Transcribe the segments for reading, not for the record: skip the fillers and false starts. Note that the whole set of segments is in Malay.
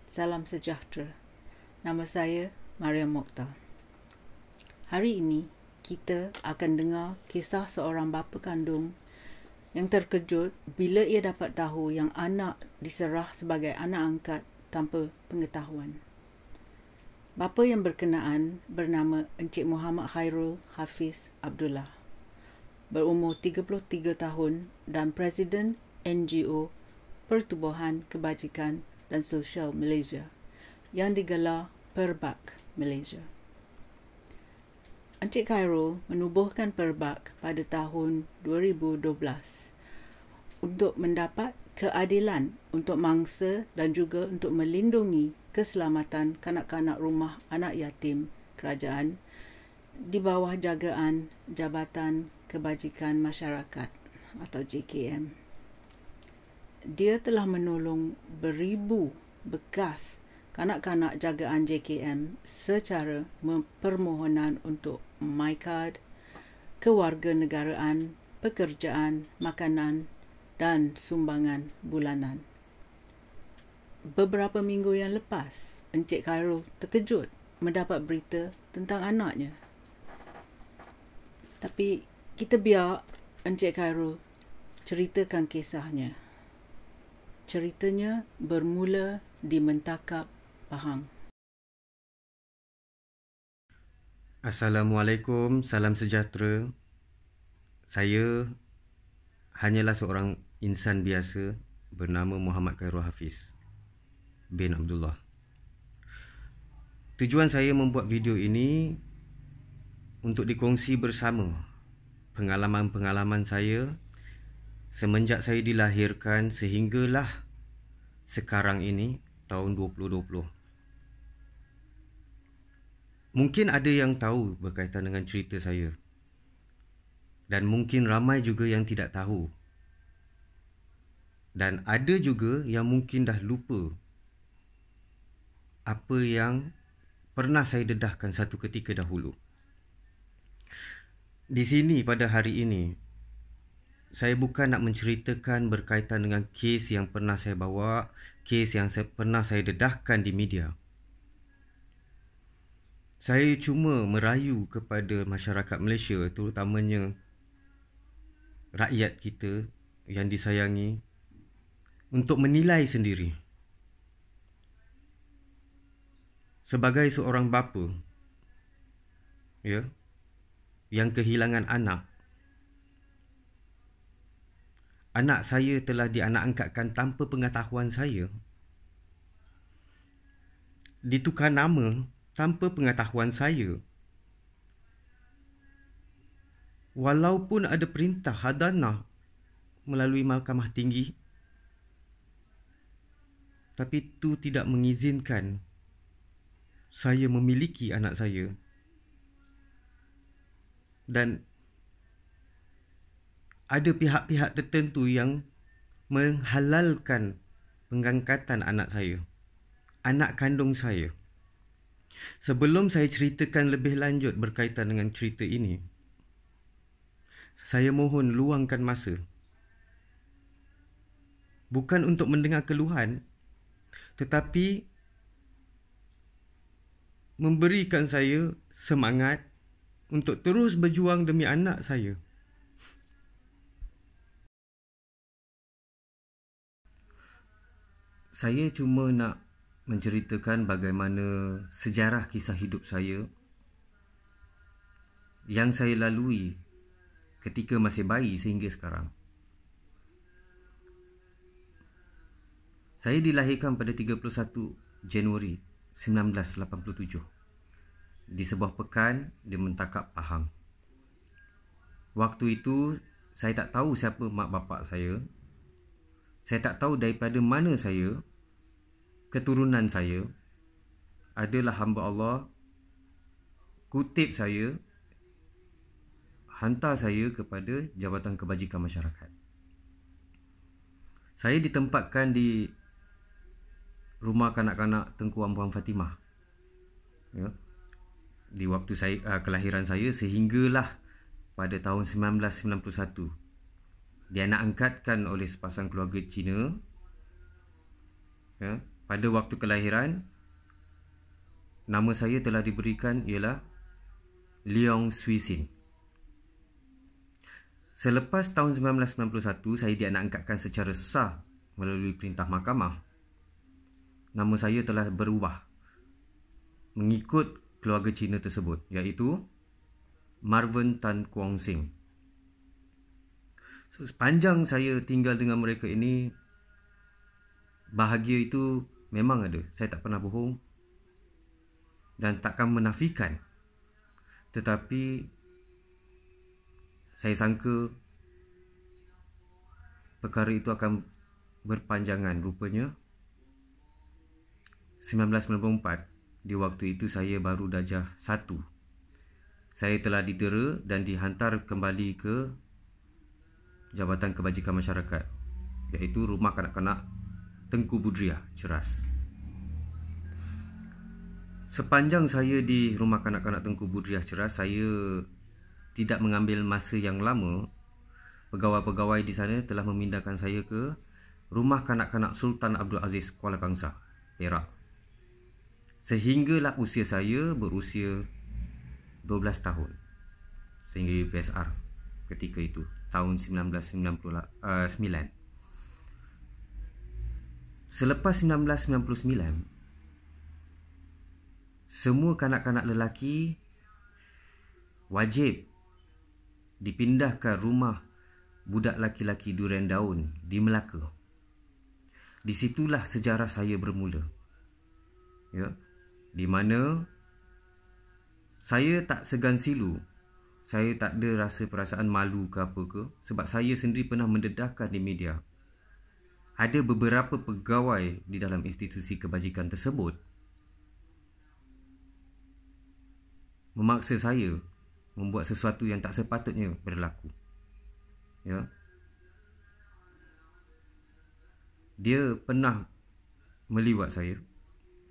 Salam sejahtera. Nama saya Mariam Mokhtar. Hari ini kita akan dengar kisah seorang bapa kandung yang terkejut bila ia dapat tahu yang anak diserah sebagai anak angkat tanpa pengetahuan. Bapa yang berkenaan bernama Encik Muhammad Khairul Hafiz Abdullah. Berumur 33 tahun dan Presiden NGO Pertubuhan Kebajikan dan Sosial Malaysia yang digelar Perbak Malaysia. Encik Khairul menubuhkan Perbak pada tahun 2012 untuk mendapat keadilan untuk mangsa dan juga untuk melindungi keselamatan kanak-kanak rumah anak yatim kerajaan di bawah jagaan Jabatan Kebajikan Masyarakat atau JKM. Dia telah menolong beribu bekas kanak-kanak jagaan JKM secara permohonan untuk MyCard, kewarganegaraan, pekerjaan, makanan dan sumbangan bulanan. Beberapa minggu yang lepas, Encik Khairul terkejut mendapat berita tentang anaknya. Tapi kita biar Encik Khairul ceritakan kisahnya. Ceritanya bermula di Mentakap Pahang. Assalamualaikum, salam sejahtera. Saya hanyalah seorang insan biasa bernama Muhammad Khairul Hafiz bin Abdullah. Tujuan saya membuat video ini untuk dikongsi bersama pengalaman-pengalaman saya semenjak saya dilahirkan sehinggalah sekarang ini, tahun 2020. Mungkin ada yang tahu berkaitan dengan cerita saya. Dan mungkin ramai juga yang tidak tahu. Dan ada juga yang mungkin dah lupa apa yang pernah saya dedahkan satu ketika dahulu. Di sini pada hari ini, saya bukan nak menceritakan berkaitan dengan kes yang pernah saya bawa, kes yang pernah saya dedahkan di media. Saya cuma merayu kepada masyarakat Malaysia, terutamanya rakyat kita yang disayangi, untuk menilai sendiri. Sebagai seorang bapa, yang kehilangan anak, anak saya telah dianak-angkatkan tanpa pengetahuan saya. Ditukar nama tanpa pengetahuan saya. Walaupun ada perintah hadanah melalui Mahkamah Tinggi, tapi itu tidak mengizinkan saya memiliki anak saya. Dan ada pihak-pihak tertentu yang menghalalkan pengangkatan anak saya, anak kandung saya. Sebelum saya ceritakan lebih lanjut berkaitan dengan cerita ini, saya mohon luangkan masa. Bukan untuk mendengar keluhan, tetapi memberikan saya semangat untuk terus berjuang demi anak saya. Saya cuma nak menceritakan bagaimana sejarah kisah hidup saya yang saya lalui ketika masih bayi sehingga sekarang. Saya dilahirkan pada 31 Januari 1987 di sebuah pekan di Mentakap Pahang. Waktu itu saya tak tahu siapa mak bapak saya. Saya tak tahu daripada mana saya. Keturunan saya adalah hamba Allah. Kutip saya, hantar saya kepada Jabatan Kebajikan Masyarakat. Saya ditempatkan di rumah kanak-kanak Tengku Puan Fatimah, di waktu kelahiran saya sehinggalah pada tahun 1991 dianak-angkatkan oleh sepasang keluarga Cina. Ya, pada waktu kelahiran, nama saya telah diberikan ialah Leong Swee Sin. Selepas tahun 1991, saya dianak-angkatkan secara sah melalui perintah mahkamah. Nama saya telah berubah mengikut keluarga Cina tersebut, iaitu Marvin Tan Kwong Sing. So, sepanjang saya tinggal dengan mereka ini, bahagia itu memang ada. Saya tak pernah bohong dan takkan menafikan. Tetapi saya sangka perkara itu akan berpanjangan. Rupanya 1994, di waktu itu saya baru darjah 1. Saya telah didera dan dihantar kembali ke Jabatan Kebajikan Masyarakat, iaitu Rumah Kanak-Kanak Tengku Budriah Ceras. Sepanjang saya di Rumah Kanak-Kanak Tengku Budriah Ceras, saya tidak mengambil masa yang lama. Pegawai-pegawai di sana telah memindahkan saya ke Rumah Kanak-Kanak Sultan Abdul Aziz Kuala Kangsar, Perak. Sehinggalah usia saya berusia 12 tahun. Sehingga UPSR ketika itu, tahun 1999. Selepas 1999, semua kanak-kanak lelaki wajib dipindahkan rumah budak laki-laki Durian Daun di Melaka. Di situlah sejarah saya bermula. Ya, di mana saya tak segan silu. Saya tak ada rasa perasaan malu ke apa ke, sebab saya sendiri pernah mendedahkan di media. Ada beberapa pegawai di dalam institusi kebajikan tersebut memaksa saya membuat sesuatu yang tak sepatutnya berlaku. Ya. Dia pernah meliwat saya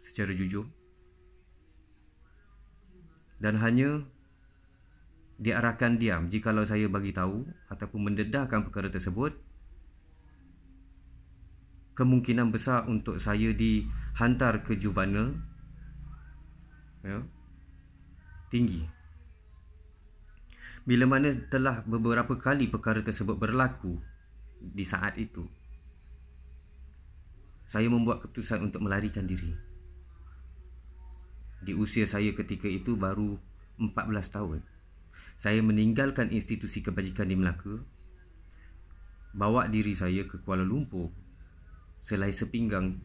secara jujur dan hanya diarahkan diam jikalau saya bagi tahu ataupun mendedahkan perkara tersebut. Kemungkinan besar untuk saya dihantar ke juvenile, ya, tinggi. Bila mana telah beberapa kali perkara tersebut berlaku di saat itu, saya membuat keputusan untuk melarikan diri. Di usia saya ketika itu baru 14 tahun. Saya meninggalkan institusi kebajikan di Melaka, bawa diri saya ke Kuala Lumpur selai sepinggang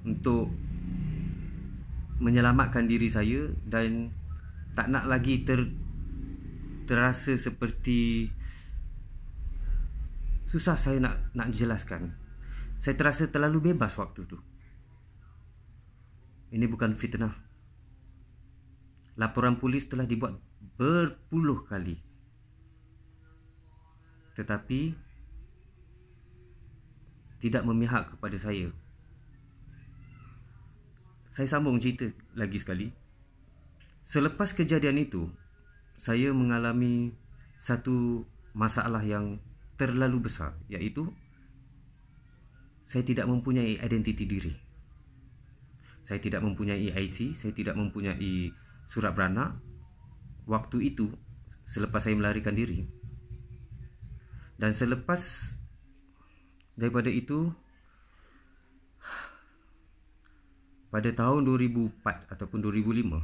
untuk menyelamatkan diri saya dan tak nak lagi terasa seperti susah saya nak jelaskan. Saya terasa terlalu bebas waktu tu. Ini bukan fitnah. Laporan polis telah dibuat berpuluh kali, tetapi tidak memihak kepada saya. Saya sambung cerita lagi sekali. Selepas kejadian itu, saya mengalami satu masalah yang terlalu besar, iaitu saya tidak mempunyai identiti diri. Saya tidak mempunyai IC, saya tidak mempunyai surat beranak. Waktu itu, selepas saya melarikan diri. Dan selepas daripada itu, pada tahun 2004 ataupun 2005,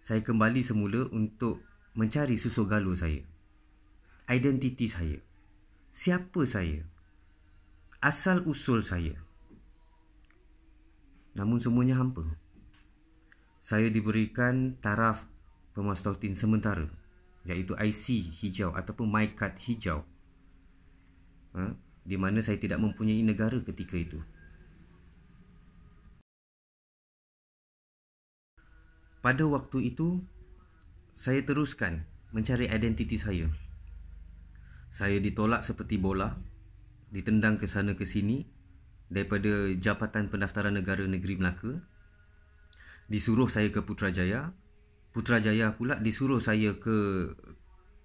saya kembali semula untuk mencari susu galur saya. Identiti saya. Siapa saya? Asal usul saya. Namun semuanya hampa. Saya diberikan taraf pemastautin sementara, iaitu IC hijau ataupun My Card hijau, di mana saya tidak mempunyai negara ketika itu. Pada waktu itu, saya teruskan mencari identiti saya. Saya ditolak seperti bola, ditendang ke sana ke sini daripada Jabatan Pendaftaran Negara Negeri Melaka. Disuruh saya ke Putrajaya. Putrajaya pula disuruh saya ke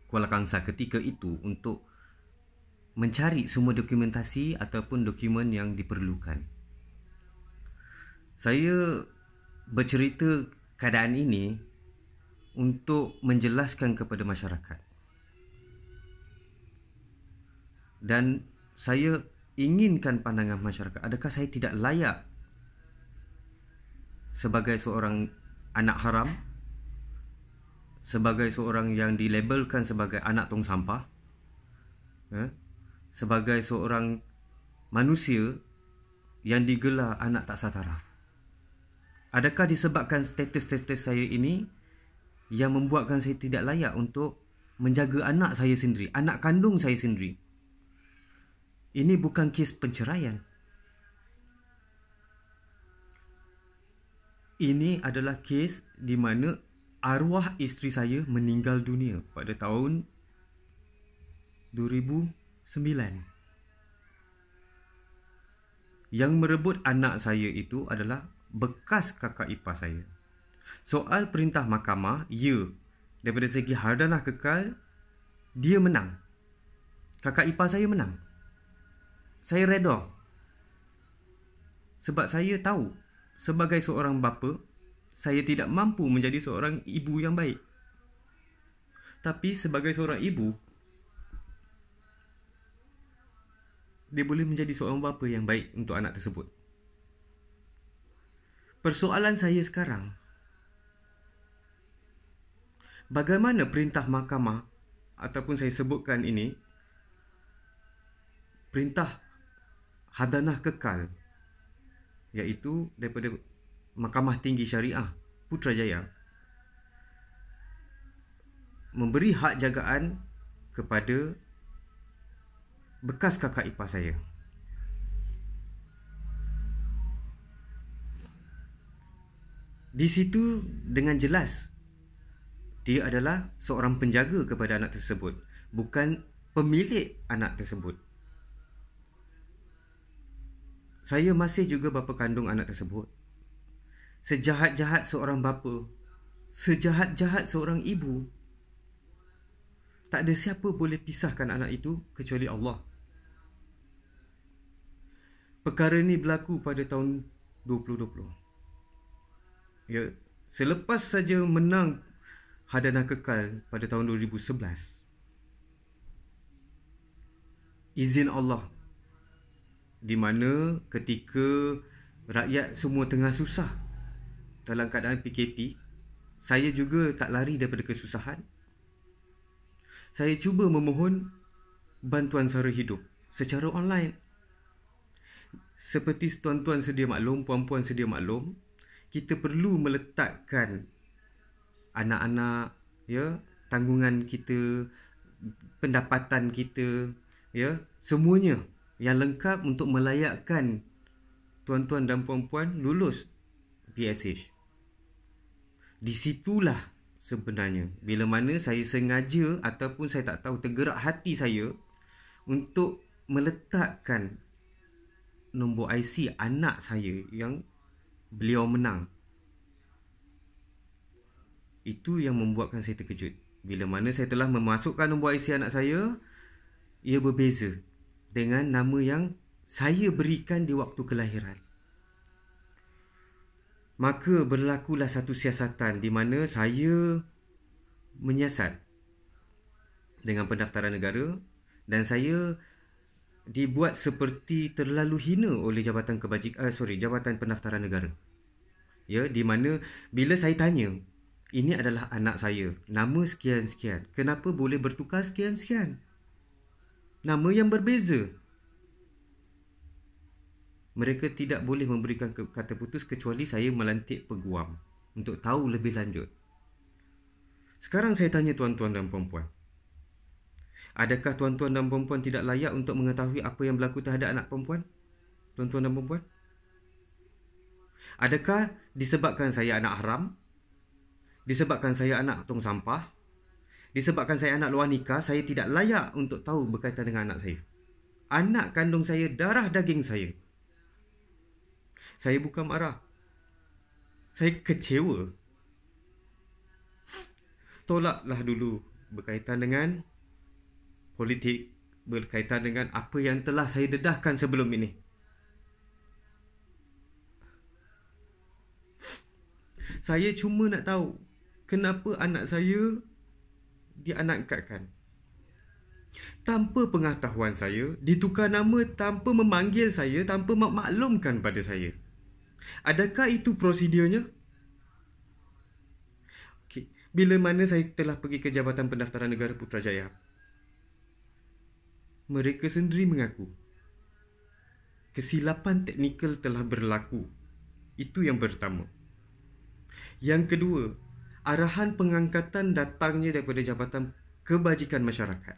Kuala Kangsar ketika itu untuk mencari semua dokumentasi ataupun dokumen yang diperlukan. Saya bercerita keadaan ini untuk menjelaskan kepada masyarakat. Dan saya inginkan pandangan masyarakat, adakah saya tidak layak sebagai seorang anak haram, sebagai seorang yang dilabelkan sebagai anak tong sampah, sebagai seorang manusia yang digelar anak tak sataraf? Adakah disebabkan status-status saya ini yang membuatkan saya tidak layak untuk menjaga anak saya sendiri, anak kandung saya sendiri? Ini bukan kes penceraian. Ini adalah kes di mana arwah isteri saya meninggal dunia pada tahun 2009. Yang merebut anak saya itu adalah bekas kakak ipar saya. Soal perintah mahkamah, ya, daripada segi hardanah kekal, dia menang. Kakak ipar saya menang. Saya reda. Sebab saya tahu, sebagai seorang bapa, saya tidak mampu menjadi seorang ibu yang baik. Tapi sebagai seorang ibu, dia boleh menjadi seorang bapa yang baik untuk anak tersebut. Persoalan saya sekarang, bagaimana perintah mahkamah ataupun saya sebutkan ini, perintah hadanah kekal, iaitu daripada Mahkamah Tinggi Syariah Putrajaya, memberi hak jagaan kepada bekas kakak ipar saya. Di situ dengan jelas dia adalah seorang penjaga kepada anak tersebut, bukan pemilik anak tersebut. Saya masih juga bapa kandung anak tersebut. Sejahat-jahat seorang bapa, sejahat-jahat seorang ibu, tak ada siapa boleh pisahkan anak itu kecuali Allah. Perkara ini berlaku pada tahun 2020. Ya, selepas saja menang hadanah kekal pada tahun 2011. Izin Allah, di mana ketika rakyat semua tengah susah dalam keadaan PKP, saya juga tak lari daripada kesusahan. Saya cuba memohon bantuan sara hidup secara online. Seperti tuan-tuan sedia maklum, puan-puan sedia maklum, kita perlu meletakkan anak-anak, ya, tanggungan kita, pendapatan kita, ya, semuanya yang lengkap untuk melayakkan tuan-tuan dan puan-puan lulus PSH. Di situlah sebenarnya bila mana saya sengaja ataupun saya tak tahu tergerak hati saya untuk meletakkan nombor IC anak saya yang beliau menang. Itu yang membuatkan saya terkejut. Bila mana saya telah memasukkan nombor IC anak saya, ia berbeza dengan nama yang saya berikan di waktu kelahiran. Maka berlakulah satu siasatan di mana saya menyiasat dengan pendaftaran negara dan saya dibuat seperti terlalu hina oleh Jabatan Jabatan Pendaftaran Negara. Ya, di mana bila saya tanya, ini adalah anak saya, nama sekian-sekian, kenapa boleh bertukar sekian-sekian? Nama yang berbeza. Mereka tidak boleh memberikan kata putus kecuali saya melantik peguam untuk tahu lebih lanjut. Sekarang saya tanya tuan-tuan dan puan-puan, adakah tuan-tuan dan puan-puan tidak layak untuk mengetahui apa yang berlaku terhadap anak perempuan? Tuan-tuan dan puan-puan, adakah disebabkan saya anak haram, disebabkan saya anak tong sampah, disebabkan saya anak luar nikah, saya tidak layak untuk tahu berkaitan dengan anak saya? Anak kandung saya, darah daging saya. Saya bukan marah, saya kecewa. Tolaklah dulu berkaitan dengan politik, berkaitan dengan apa yang telah saya dedahkan sebelum ini. Saya cuma nak tahu kenapa anak saya dianakkan. Tanpa pengetahuan saya, ditukar nama tanpa memanggil saya, tanpa memaklumkan pada saya. Adakah itu prosedurnya? Okay. Bila mana saya telah pergi ke Jabatan Pendaftaran Negara Putrajaya, mereka sendiri mengaku kesilapan teknikal telah berlaku. Itu yang pertama. Yang kedua, arahan pengangkatan datangnya daripada Jabatan Kebajikan Masyarakat.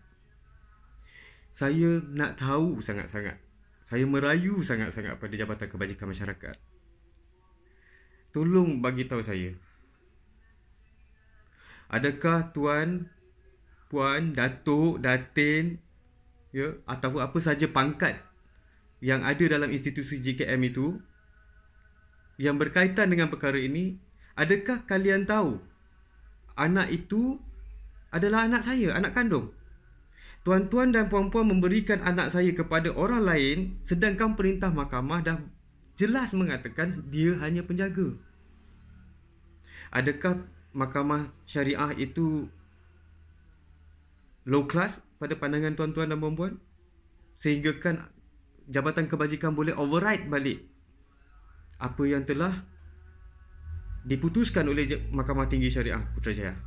Saya nak tahu sangat-sangat. Saya merayu sangat-sangat pada Jabatan Kebajikan Masyarakat. Tolong bagi tahu saya. Adakah tuan, puan, datuk, datin, ya, atau apa saja pangkat yang ada dalam institusi JKM itu yang berkaitan dengan perkara ini, adakah kalian tahu anak itu adalah anak saya, anak kandung? Tuan-tuan dan puan-puan memberikan anak saya kepada orang lain, sedangkan perintah mahkamah dah jelas mengatakan dia hanya penjaga. Adakah mahkamah syariah itu low class pada pandangan tuan-tuan dan puan-puan? Sehingga kan Jabatan Kebajikan boleh override balik apa yang telah diputuskan oleh Mahkamah Tinggi Syariah Putrajaya.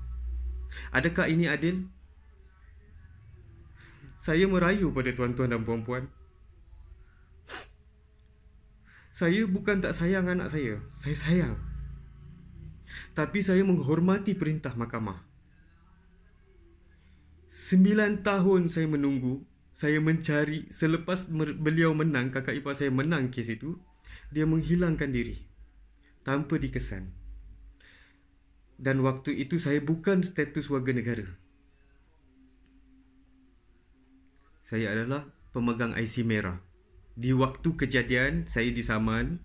Adakah ini adil? Saya merayu pada tuan-tuan dan puan-puan. Saya bukan tak sayang anak saya. Saya sayang. Tapi saya menghormati perintah mahkamah. 9 tahun saya menunggu. Saya mencari. Selepas beliau menang, kakak ipar saya menang kes itu, dia menghilangkan diri tanpa dikesan. Dan waktu itu saya bukan status warga negara. Saya adalah pemegang IC merah. Di waktu kejadian, saya disaman.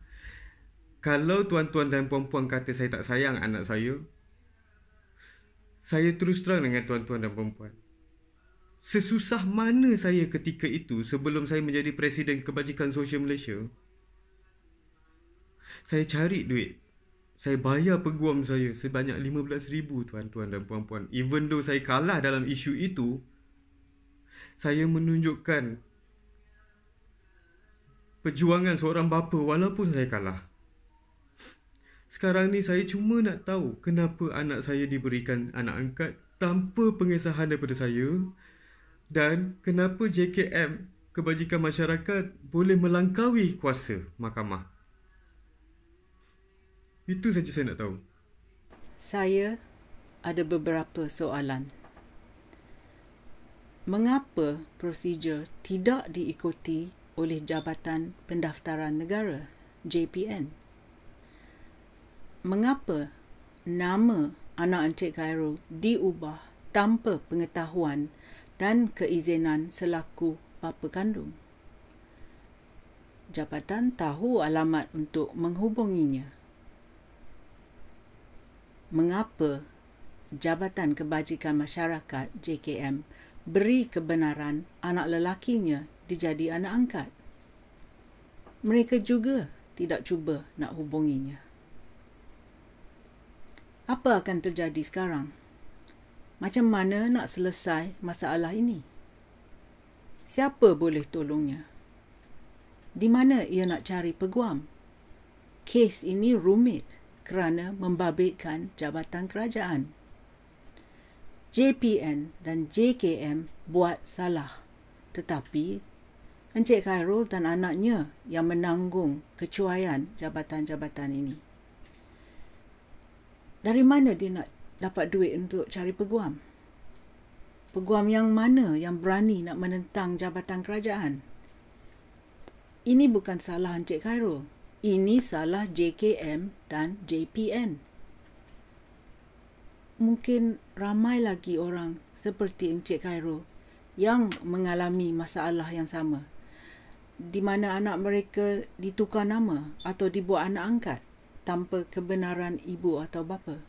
Kalau tuan-tuan dan puan-puan kata saya tak sayang anak saya terus terang dengan tuan-tuan dan puan-puan. Sesusah mana saya ketika itu sebelum saya menjadi Presiden Kebajikan Sosial Malaysia. Saya cari duit. Saya bayar peguam saya sebanyak 15,000 tuan-tuan dan puan-puan. Even though saya kalah dalam isu itu, saya menunjukkan perjuangan seorang bapa walaupun saya kalah. Sekarang ni saya cuma nak tahu kenapa anak saya diberikan anak angkat tanpa pengesahan daripada saya, dan kenapa JKM Kebajikan Masyarakat boleh melangkaui kuasa mahkamah. Itu saja saya nak tahu. Saya ada beberapa soalan. Mengapa prosedur tidak diikuti oleh Jabatan Pendaftaran Negara, JPN? Mengapa nama anak Encik Khairul diubah tanpa pengetahuan dan keizinan selaku bapa kandung? Jabatan tahu alamat untuk menghubunginya. Mengapa Jabatan Kebajikan Masyarakat, JKM, beri kebenaran anak lelakinya dijadi anak angkat? Mereka juga tidak cuba nak hubunginya. Apa akan terjadi sekarang? Macam mana nak selesai masalah ini? Siapa boleh tolongnya? Di mana ia nak cari peguam? Kes ini rumit kerana membabitkan jabatan kerajaan. JPN dan JKM buat salah, tetapi Encik Khairul dan anaknya yang menanggung kecuaian jabatan-jabatan ini. Dari mana dia nak dapat duit untuk cari peguam? Peguam yang mana yang berani nak menentang jabatan kerajaan? Ini bukan salah Encik Khairul. Ini salah JKM dan JPN. Mungkin ramai lagi orang seperti Encik Khairul yang mengalami masalah yang sama, di mana anak mereka ditukar nama atau dibuat anak angkat tanpa kebenaran ibu atau bapa.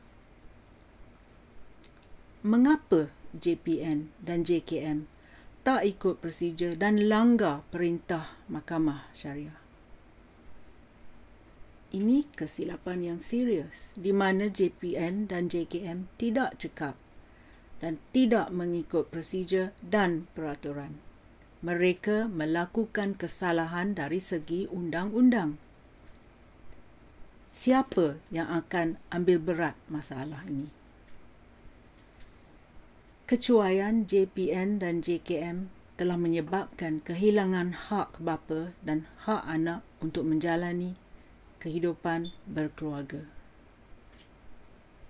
Mengapa JPN dan JKM tak ikut prosedur dan langgar perintah Mahkamah Syariah. Ini kesilapan yang serius di mana JPN dan JKM tidak cekap dan tidak mengikut prosedur dan peraturan. Mereka melakukan kesalahan dari segi undang-undang. Siapa yang akan ambil berat masalah ini? Kecuaian JPN dan JKM telah menyebabkan kehilangan hak bapa dan hak anak untuk menjalani kehidupan berkeluarga.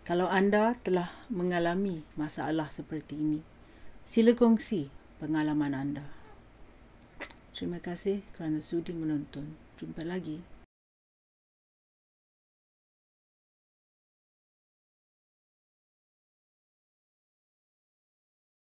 Kalau anda telah mengalami masalah seperti ini, sila kongsi pengalaman anda. Terima kasih kerana sudi menonton. Jumpa lagi.